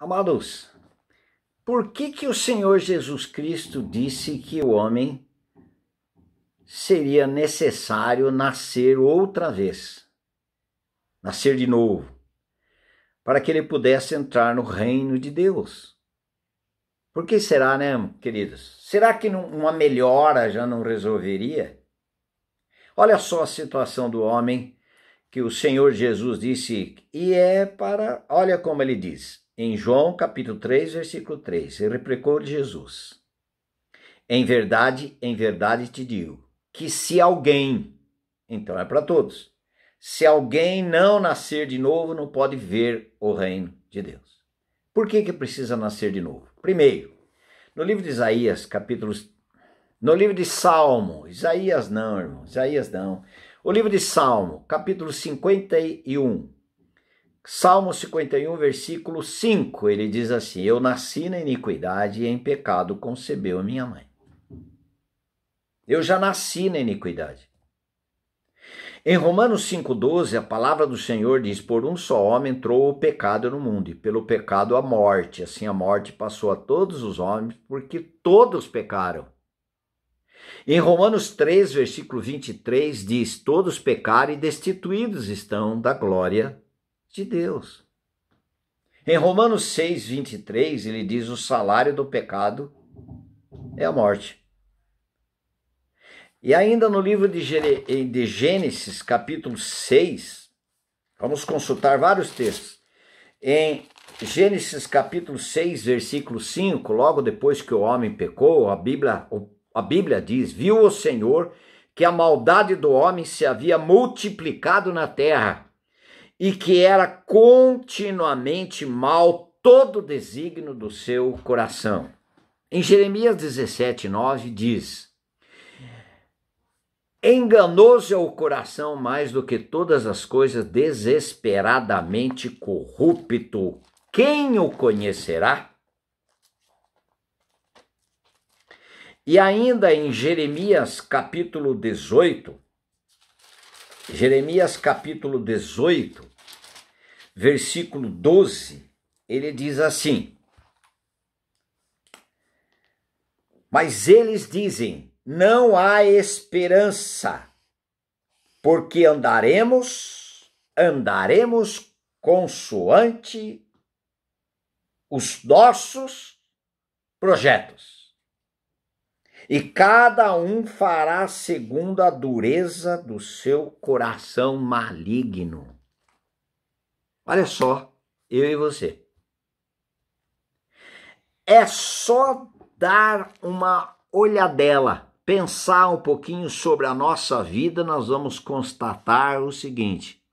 Amados, por que o Senhor Jesus Cristo disse que o homem seria necessário nascer outra vez, nascer de novo, para que ele pudesse entrar no reino de Deus? Por que será, né, queridos? Será que uma melhora já não resolveria? Olha só a situação do homem que o Senhor Jesus disse, olha como ele diz, em João capítulo 3, versículo 3, ele replicou de Jesus: em verdade te digo, que se alguém, então é para todos, se alguém não nascer de novo, não pode ver o reino de Deus. Por que precisa nascer de novo? Primeiro, no livro de Isaías, no livro de Salmo, Isaías não, irmão, Isaías não. O livro de Salmo, capítulo 51, Salmo 51, versículo 5, ele diz assim: eu nasci na iniquidade e em pecado concebeu a minha mãe. Eu já nasci na iniquidade. Em Romanos 5,12, a palavra do Senhor diz: por um só homem entrou o pecado no mundo, e pelo pecado a morte. Assim a morte passou a todos os homens, porque todos pecaram. Em Romanos 3, versículo 23, diz: todos pecaram e destituídos estão da glória de Deus. Em Romanos 6, 23, ele diz: o salário do pecado é a morte. E ainda no livro de Gênesis, capítulo 6, vamos consultar vários textos. Em Gênesis, capítulo 6, versículo 5, logo depois que o homem pecou, a Bíblia diz: viu o Senhor que a maldade do homem se havia multiplicado na terra e que era continuamente mal todo o desígnio do seu coração. Em Jeremias 17, 9 diz: enganoso é o coração mais do que todas as coisas, desesperadamente corrupto. Quem o conhecerá? E ainda em Jeremias capítulo 18, versículo 12, ele diz assim: mas eles dizem, não há esperança, porque andaremos consoante os nossos projetos. E cada um fará segundo a dureza do seu coração maligno. Olha só, eu e você. É só dar uma olhadela, pensar um pouquinho sobre a nossa vida, nós vamos constatar o seguinte: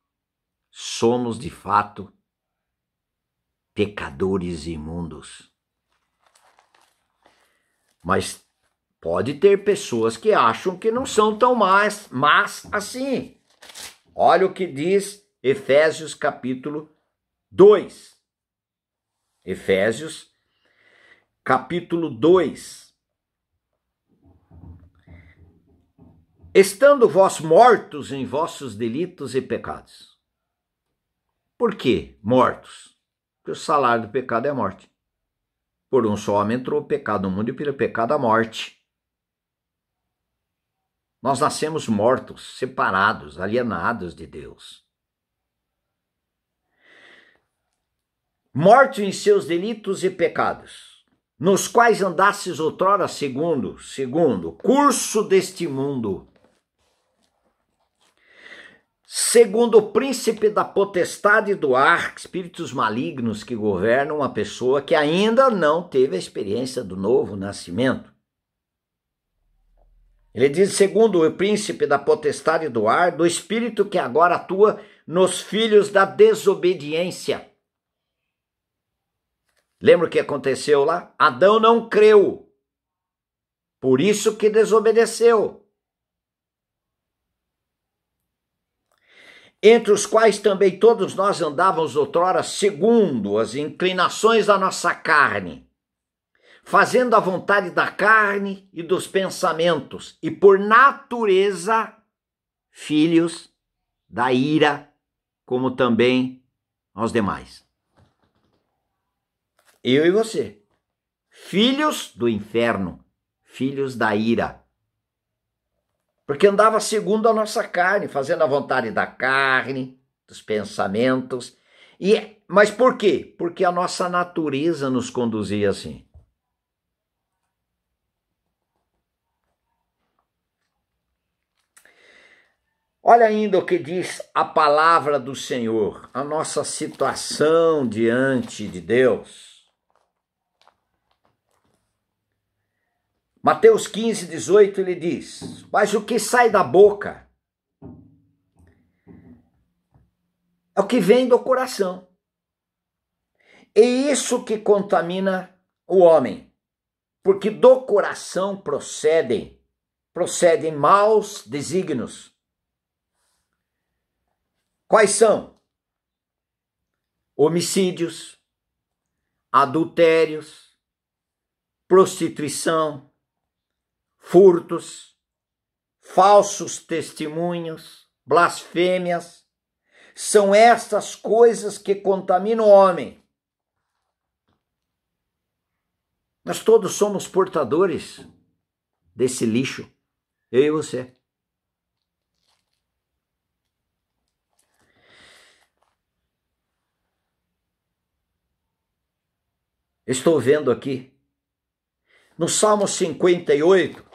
somos de fato pecadores imundos. Mas pode ter pessoas que acham que não são tão más assim. Olha o que diz Efésios capítulo 2. Efésios capítulo 2. Estando vós mortos em vossos delitos e pecados. Por que mortos? Porque o salário do pecado é a morte. Por um só homem entrou o pecado no mundo e pelo pecado a morte. Nós nascemos mortos, separados, alienados de Deus. Mortos em seus delitos e pecados, nos quais andastes outrora segundo o curso deste mundo, segundo o príncipe da potestade do ar, espíritos malignos que governam a pessoa que ainda não teve a experiência do novo nascimento. Ele diz, segundo o príncipe da potestade do ar, do espírito que agora atua nos filhos da desobediência. Lembra o que aconteceu lá? Adão não creu, por isso que desobedeceu. Entre os quais também todos nós andávamos outrora segundo as inclinações da nossa carne, fazendo a vontade da carne e dos pensamentos, e por natureza, filhos da ira, como também aos demais. Eu e você. Filhos do inferno, filhos da ira. Porque andava segundo a nossa carne, fazendo a vontade da carne, dos pensamentos. Mas por quê? Porque a nossa natureza nos conduzia assim. Olha ainda o que diz a palavra do Senhor, a nossa situação diante de Deus. Mateus 15, 18, ele diz: mas o que sai da boca é o que vem do coração. É isso que contamina o homem, porque do coração procedem maus desígnios. Quais são? Homicídios, adultérios, prostituição, furtos, falsos testemunhos, blasfêmias. São estas coisas que contaminam o homem. Nós todos somos portadores desse lixo, eu e você. Estou vendo aqui, no Salmo 58,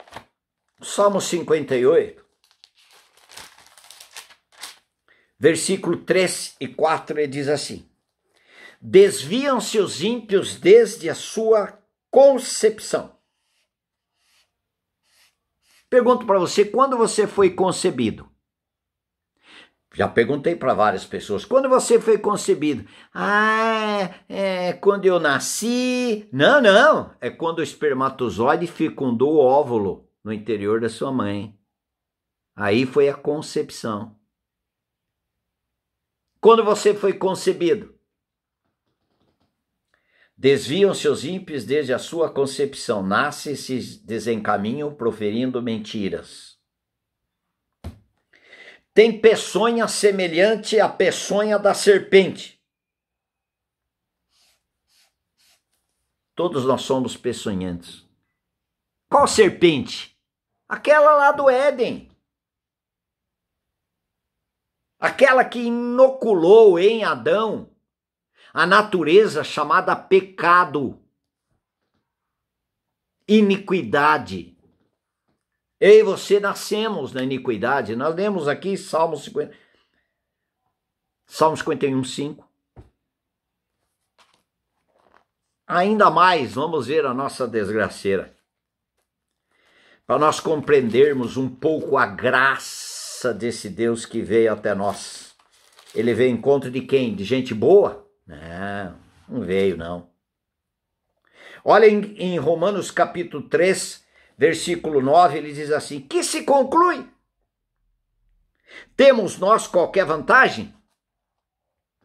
versículo 3 e 4, ele diz assim: desviam-se os ímpios desde a sua concepção. Pergunto para você, quando você foi concebido? Já perguntei para várias pessoas, quando você foi concebido? Quando eu nasci. Não, é quando o espermatozoide fecundou o óvulo no interior da sua mãe. Aí foi a concepção. Quando você foi concebido? Desviam-se os ímpios desde a sua concepção, nascem e se desencaminham proferindo mentiras. Tem peçonha semelhante à peçonha da serpente. Todos nós somos peçonhentos. Qual serpente? Aquela lá do Éden. Aquela que inoculou em Adão a natureza chamada pecado, iniquidade. Eu e você nascemos na iniquidade. Nós lemos aqui Salmo 51, 5. Ainda mais, vamos ver a nossa desgraceira. Para nós compreendermos um pouco a graça desse Deus que veio até nós. Ele veio em encontro de quem? De gente boa? Não veio, não. Olha em Romanos capítulo 3, versículo 9, ele diz assim: que se conclui? Temos nós qualquer vantagem?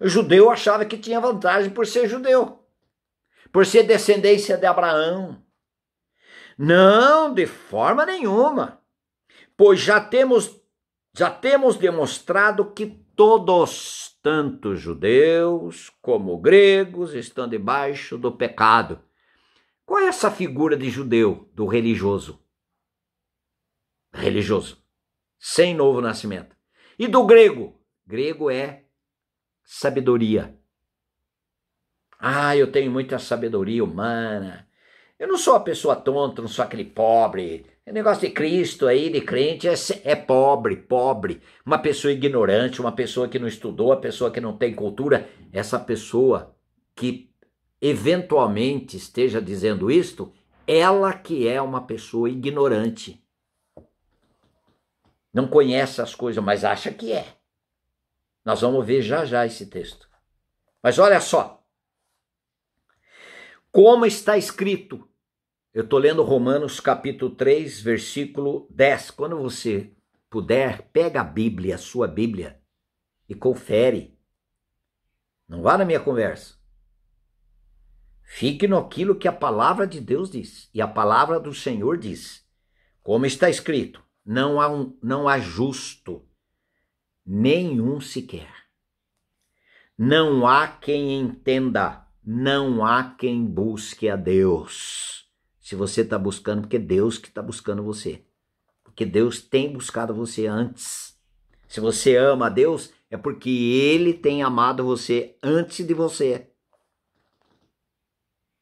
O judeu achava que tinha vantagem por ser judeu, por ser descendência de Abraão. Não, de forma nenhuma, pois já temos demonstrado que todos, tanto judeus como gregos, estão debaixo do pecado. Qual é essa figura de judeu, do religioso? Religioso, sem novo nascimento. E do grego? Grego é sabedoria. Eu tenho muita sabedoria humana. Eu não sou uma pessoa tonta, não sou aquele pobre. O negócio de Cristo aí, de crente, é pobre. Uma pessoa ignorante, uma pessoa que não estudou, uma pessoa que não tem cultura. Essa pessoa que eventualmente esteja dizendo isto, ela que é uma pessoa ignorante. Não conhece as coisas, mas acha que é. Nós vamos ver já esse texto. Mas olha só. Como está escrito, eu estou lendo Romanos capítulo 3, versículo 10. Quando você puder, pega a Bíblia, a sua Bíblia, e confere. Não vá na minha conversa. Fique naquilo que a palavra de Deus diz. E a palavra do Senhor diz. Como está escrito, não há justo, nenhum sequer. Não há quem entenda. não há quem busque a Deus. Se você está buscando, porque é Deus que está buscando você. Porque Deus tem buscado você antes. Se você ama a Deus, é porque Ele tem amado você antes de você.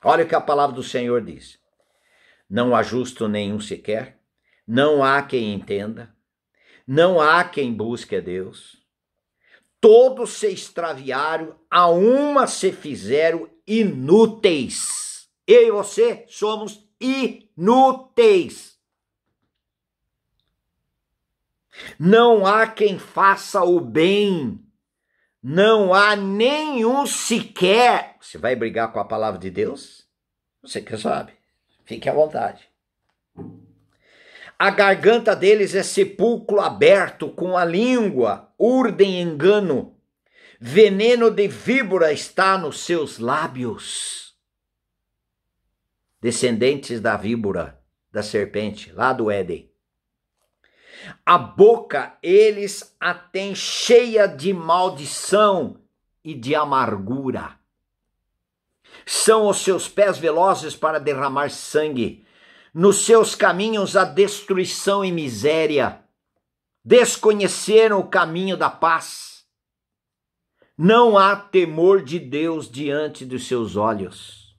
Olha o que a palavra do Senhor diz. Não há justo nenhum sequer, não há quem entenda, não há quem busque a Deus. Todos se extraviaram, a uma se fizeram inúteis. Eu e você somos inúteis. Não há quem faça o bem, não há nenhum sequer. Você vai brigar com a palavra de Deus? Você que sabe, fique à vontade. A garganta deles é sepulcro aberto, com a língua urdem engano. Veneno de víbora está nos seus lábios. Descendentes da víbora, da serpente, lá do Éden. A boca eles a têm cheia de maldição e de amargura. São os seus pés velozes para derramar sangue. Nos seus caminhos a destruição e miséria. Desconheceram o caminho da paz. Não há temor de Deus diante dos seus olhos.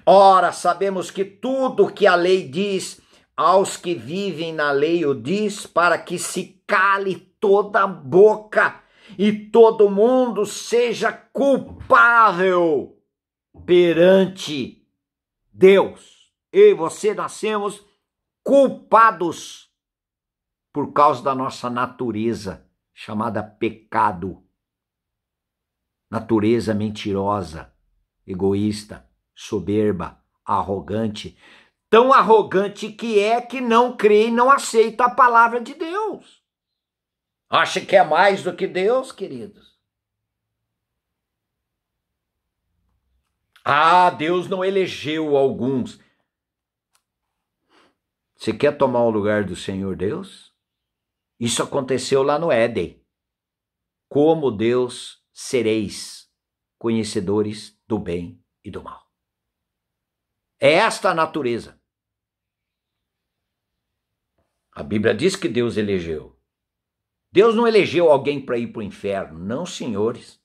Ora, sabemos que tudo que a lei diz, aos que vivem na lei o diz, para que se cale toda a boca e todo mundo seja culpável perante Deus. Eu e você nascemos culpados por causa da nossa natureza, chamada pecado. Natureza mentirosa, egoísta, soberba, arrogante. Tão arrogante que não crê e não aceita a palavra de Deus. Acha que é mais do que Deus, queridos? Ah, Deus não elegeu alguns. Você quer tomar o lugar do Senhor Deus? Isso aconteceu lá no Éden. Como Deus sereis conhecedores do bem e do mal. É esta a natureza. A Bíblia diz que Deus elegeu. Deus não elegeu alguém para ir para o inferno. Não, senhores.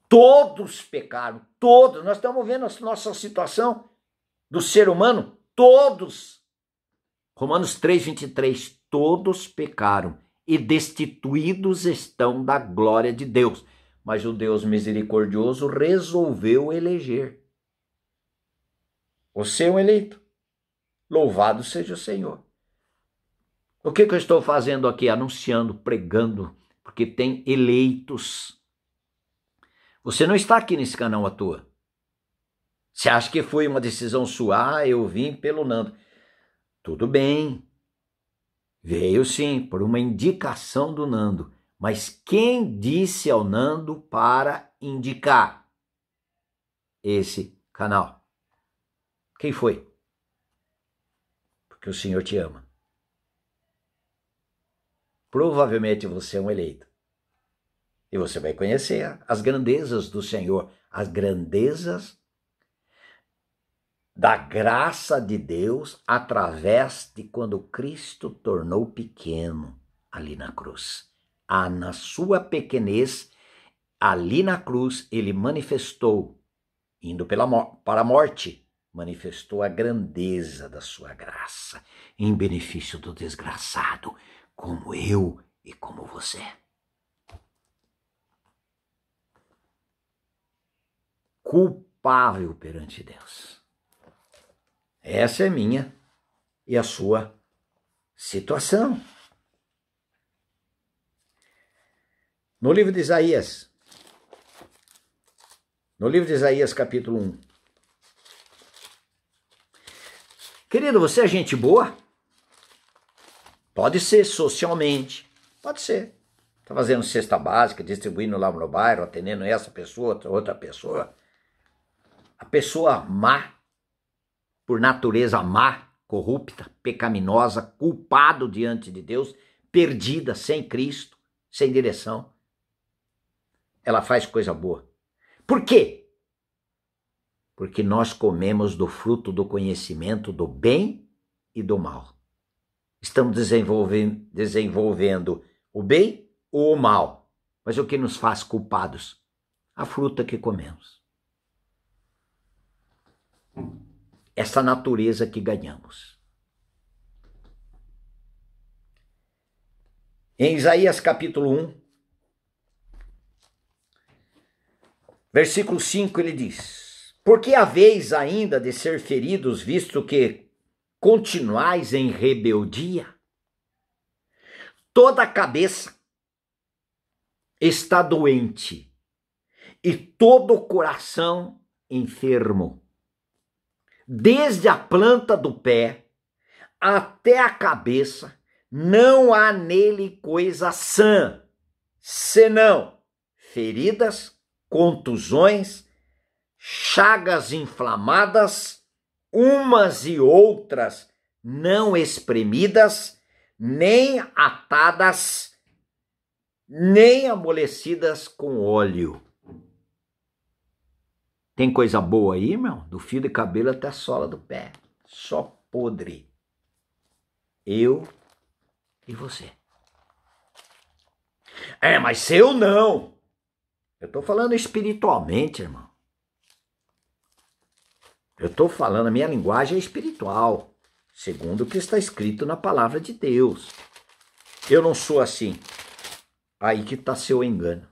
Todos pecaram. Todos. Nós estamos vendo a nossa situação do ser humano. Todos. Romanos 3:23. Todos pecaram e destituídos estão da glória de Deus. Mas o Deus misericordioso resolveu eleger. Você é um eleito. Louvado seja o Senhor. O que eu estou fazendo aqui? Anunciando, pregando, porque tem eleitos. Você não está aqui nesse canal à toa. Você acha que foi uma decisão sua? Ah, eu vim pelo Nando. Tudo bem. Veio sim, por uma indicação do Nando. Mas quem disse ao Nando para indicar esse canal? Quem foi? Porque o Senhor te ama. Provavelmente você é um eleito. E você vai conhecer as grandezas do Senhor, as grandezas da graça de Deus através de quando Cristo tornou pequeno ali na cruz. Ah, na sua pequenez, ali na cruz, ele manifestou, indo para a morte, manifestou a grandeza da sua graça em benefício do desgraçado, como eu e como você. Culpável perante Deus. Essa é minha e a sua situação. No livro de Isaías, capítulo 1. Querido, você é gente boa? Pode ser socialmente, pode ser. Está fazendo cesta básica, distribuindo lá no bairro, atendendo essa pessoa, outra pessoa. A pessoa má, por natureza má, corrupta, pecaminosa, culpado diante de Deus, perdida, sem Cristo, sem direção. Ela faz coisa boa. Por quê? Porque nós comemos do fruto do conhecimento do bem e do mal. Estamos desenvolvendo o bem ou o mal. Mas o que nos faz culpados? A fruta que comemos. Essa natureza que ganhamos. Em Isaías capítulo 1, versículo 5, ele diz: Porque haveis ainda de ser feridos, visto que continuais em rebeldia? Toda a cabeça está doente e todo o coração enfermo. Desde a planta do pé até a cabeça, não há nele coisa sã, senão feridas, contusões, chagas inflamadas, umas e outras não espremidas, nem atadas, nem amolecidas com óleo. Tem coisa boa aí, irmão? Do fio de cabelo até a sola do pé. Só podre. Eu e você. Mas eu não. Eu estou falando espiritualmente, irmão. Eu estou falando, a minha linguagem é espiritual, segundo o que está escrito na palavra de Deus. Eu não sou assim. Aí que está seu engano.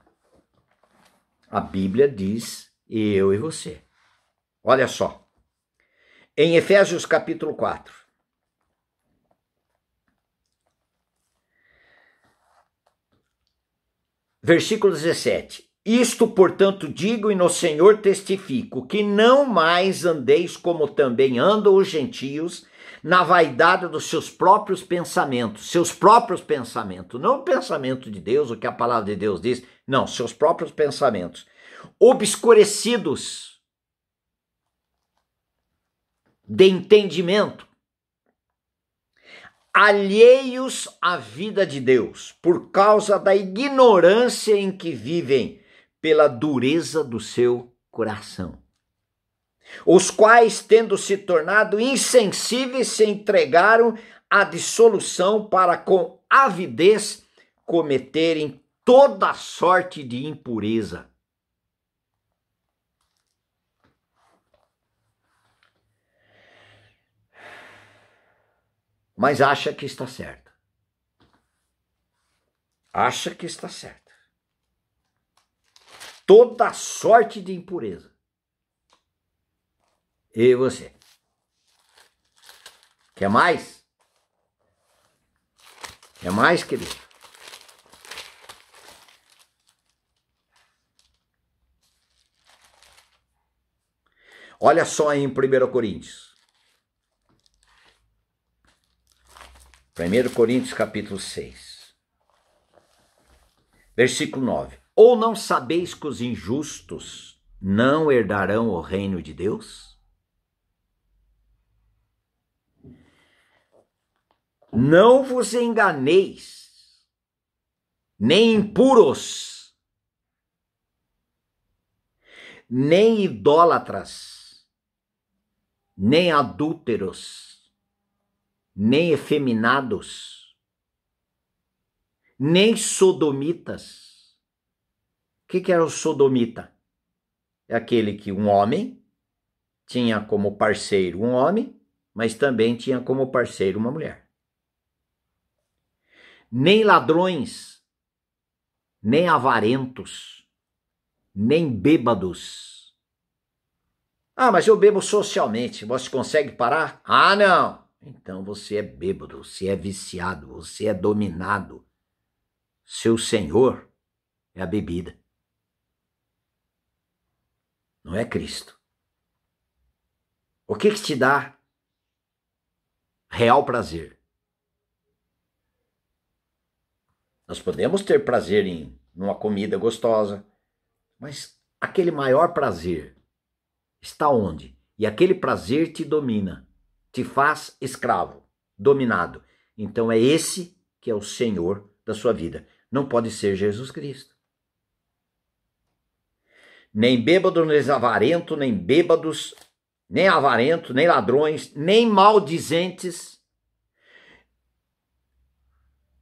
A Bíblia diz eu e você. Olha só. Em Efésios capítulo 4. Versículo 17. Isto, portanto, digo e no Senhor testifico, que não mais andeis como também andam os gentios, na vaidade dos seus próprios pensamentos, não o pensamento de Deus, o que a palavra de Deus diz, não, seus próprios pensamentos, obscurecidos de entendimento, alheios à vida de Deus, por causa da ignorância em que vivem, pela dureza do seu coração. Os quais, tendo se tornado insensíveis, se entregaram à dissolução para com avidez cometerem toda sorte de impureza. Mas acha que está certo. Acha que está certo. Toda sorte de impureza. E você? Quer mais? Quer mais, querido? Olha só em 1 Coríntios. 1 Coríntios capítulo 6. Versículo 9. Ou não sabeis que os injustos não herdarão o reino de Deus? Não vos enganeis, nem impuros, nem idólatras, nem adúlteros, nem efeminados, nem sodomitas. O que era o sodomita? É aquele que um homem tinha como parceiro um homem, mas também tinha como parceiro uma mulher. Nem ladrões, nem avarentos, nem bêbados. Mas eu bebo socialmente, você consegue parar? Não. Então você é bêbado, você é viciado, você é dominado. Seu senhor é a bebida. Não é Cristo. O que te dá real prazer? Nós podemos ter prazer em uma comida gostosa, mas aquele maior prazer está onde? E aquele prazer te domina, te faz escravo, dominado. Então é esse que é o Senhor da sua vida. Não pode ser Jesus Cristo. nem bêbados, nem avarentos, nem bêbados, nem avarentos, nem ladrões, nem maldizentes,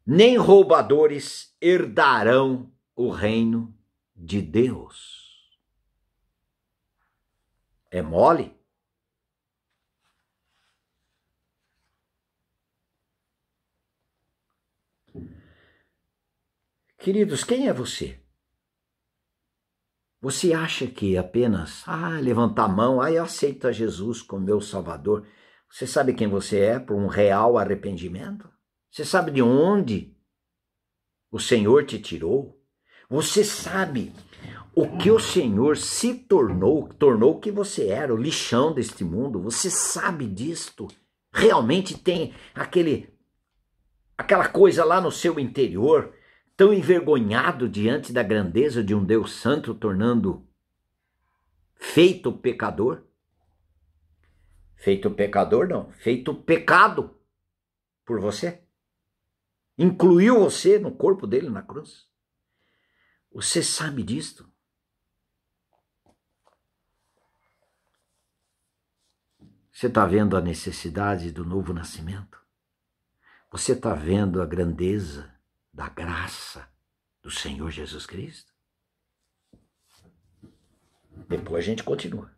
nem roubadores herdarão o reino de Deus. É mole? Queridos, quem é você? Você acha que apenas, levantar a mão, eu aceito a Jesus como meu Salvador. Você sabe quem você é por um real arrependimento? Você sabe de onde o Senhor te tirou? Você sabe o que o Senhor se tornou o que você era, o lixão deste mundo? Você sabe disto? Realmente tem aquela coisa lá no seu interior, tão envergonhado diante da grandeza de um Deus santo, tornando feito pecador? Feito pecador não, feito pecado por você. Incluiu você no corpo dele na cruz. Você sabe disto? Você está vendo a necessidade do novo nascimento? Você está vendo a grandeza da graça do Senhor Jesus Cristo? Depois a gente continua.